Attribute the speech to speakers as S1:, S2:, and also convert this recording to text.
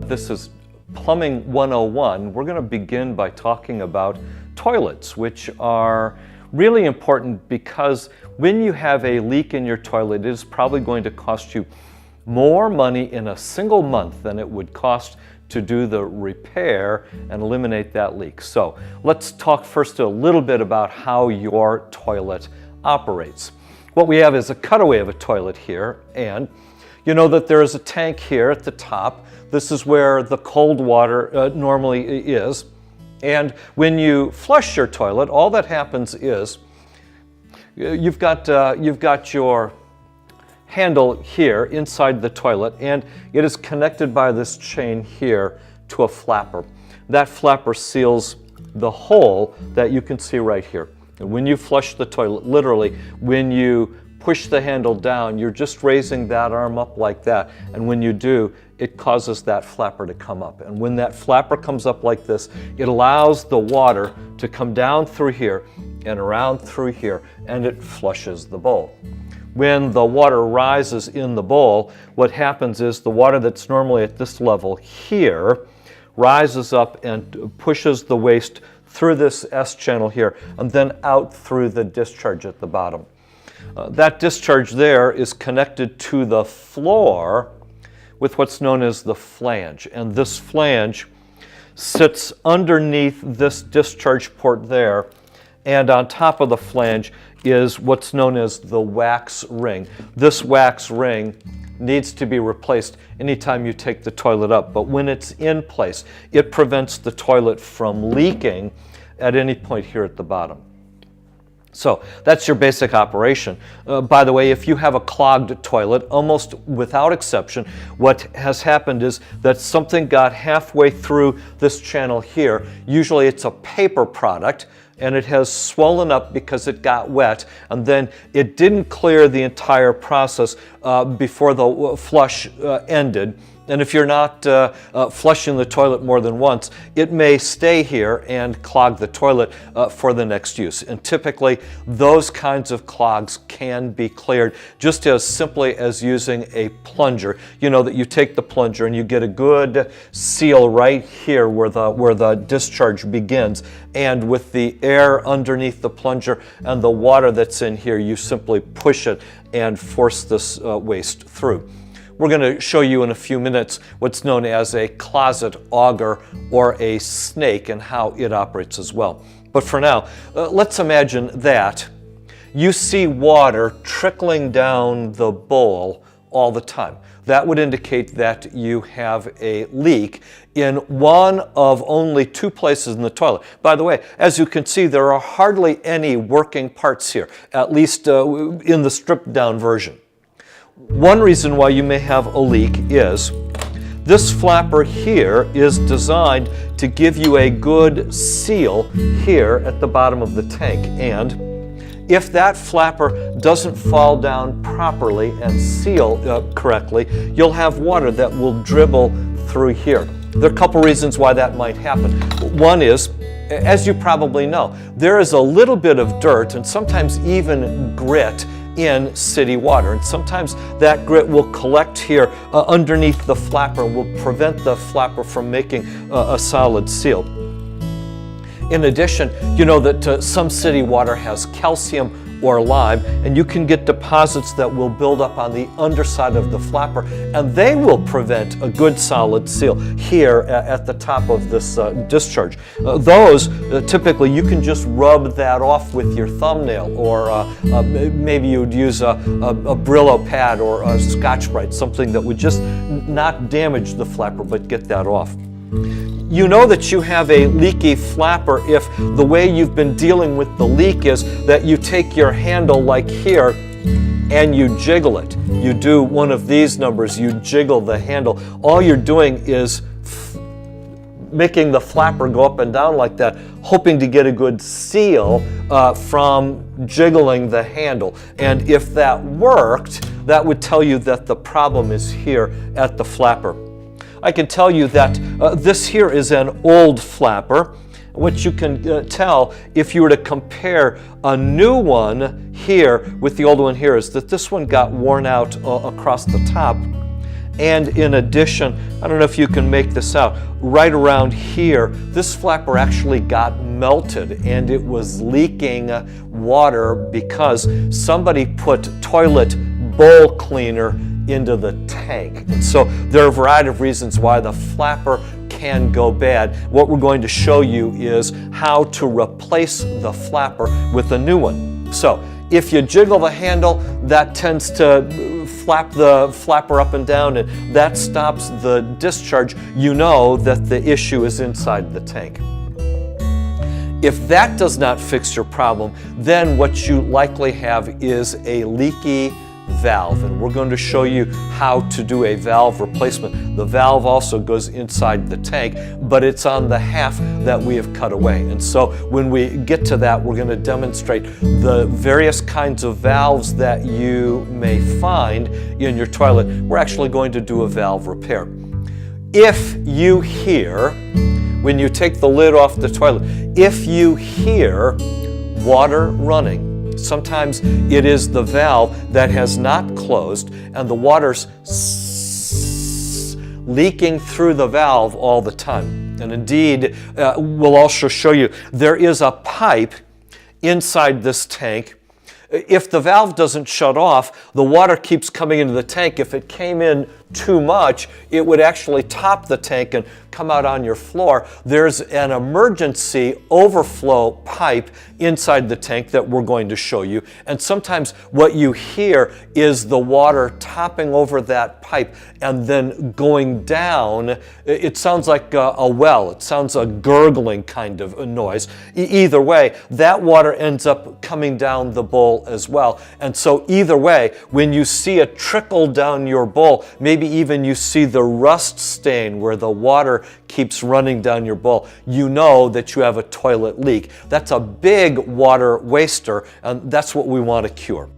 S1: This is Plumbing 101. We're going to begin by talking about toilets, which are really important because when you have a leak in your toilet, it is probably going to cost you more money in a single month than it would cost to do the repair and eliminate that leak. So let's talk first a little bit about how your toilet operates. What we have is a cutaway of a toilet here, and you know that there is a tank here at the top. This is where the cold water normally is. And when you flush your toilet, all that happens is you've got your handle here inside the toilet, and it is connected by this chain here to a flapper. That flapper seals the hole that you can see right here. And when you flush the toilet, literally, when you push the handle down, you're just raising that arm up like that, and when you do, it causes that flapper to come up. And when that flapper comes up like this, it allows the water to come down through here and around through here, and it flushes the bowl. When the water rises in the bowl, what happens is the water that's normally at this level here rises up and pushes the waste through this S channel here and then out through the discharge at the bottom. That discharge there is connected to the floor with what's known as the flange, and this flange sits underneath this discharge port there, and on top of the flange is what's known as the wax ring. This wax ring needs to be replaced anytime you take the toilet up, but when it's in place, it prevents the toilet from leaking at any point here at the bottom. So that's your basic operation. By the way, if you have a clogged toilet, almost without exception, what has happened is that something got halfway through this channel here. Usually it's a paper product, and it has swollen up because it got wet, and then it didn't clear the entire process before the flush ended. And if you're not flushing the toilet more than once, it may stay here and clog the toilet for the next use. And typically, those kinds of clogs can be cleared just as simply as using a plunger. You know that you take the plunger and you get a good seal right here where the discharge begins. And with the air underneath the plunger and the water that's in here, you simply push it and force this waste through. We're going to show you in a few minutes what's known as a closet auger or a snake and how it operates as well. But for now, let's imagine that you see water trickling down the bowl all the time. That would indicate that you have a leak in one of only two places in the toilet. By the way, as you can see, there are hardly any working parts here, at least in the stripped down version. One reason why you may have a leak is this flapper here is designed to give you a good seal here at the bottom of the tank, and if that flapper doesn't fall down properly and seal correctly, you'll have water that will dribble through here. There are a couple reasons why that might happen. One is, as you probably know, there is a little bit of dirt and sometimes even grit in city water, and sometimes that grit will collect here underneath the flapper and will prevent the flapper from making a solid seal. In addition, you know that some city water has calcium or lime, and you can get deposits that will build up on the underside of the flapper, and they will prevent a good solid seal here at the top of this discharge. Those, typically, you can just rub that off with your thumbnail, or maybe you'd use a Brillo pad or a Scotch-Brite, something that would just not damage the flapper but get that off. You know that you have a leaky flapper if the way you've been dealing with the leak is that you take your handle like here and you jiggle it. You do one of these numbers, you jiggle the handle. All you're doing is making the flapper go up and down like that, hoping to get a good seal from jiggling the handle. And if that worked, that would tell you that the problem is here at the flapper. I can tell you that this here is an old flapper. What you can tell if you were to compare a new one here with the old one here is that this one got worn out across the top, And in addition, I don't know if you can make this out, right around here, this flapper actually got melted and it was leaking water because somebody put toilet bowl cleaner into the tank. And so there are a variety of reasons why the flapper can go bad. What we're going to show you is how to replace the flapper with a new one. So if you jiggle the handle, that tends to flap the flapper up and down, and that stops the discharge. You know that the issue is inside the tank. If that does not fix your problem, then what you likely have is a leaky valve, and we're going to show you how to do a valve replacement. The valve also goes inside the tank, but it's on the half that we have cut away. And so when we get to that, we're going to demonstrate the various kinds of valves that you may find in your toilet. We're actually going to do a valve repair. If you hear, when you take the lid off the toilet, if you hear water running, sometimes it is the valve that has not closed and the water's leaking through the valve all the time. And indeed, we'll also show you there is a pipe inside this tank. If the valve doesn't shut off, the water keeps coming into the tank. If it came in too much, it would actually top the tank and come out on your floor. There's an emergency overflow pipe inside the tank that we're going to show you. And sometimes what you hear is the water topping over that pipe and then going down. It sounds like a well. It sounds a gurgling kind of a noise. Either way, that water ends up coming down the bowl as well. And so either way, when you see a trickle down your bowl, maybe even you see the rust stain where the water keeps running down your bowl, you know that you have a toilet leak. That's a big water waster, and that's what we want to cure.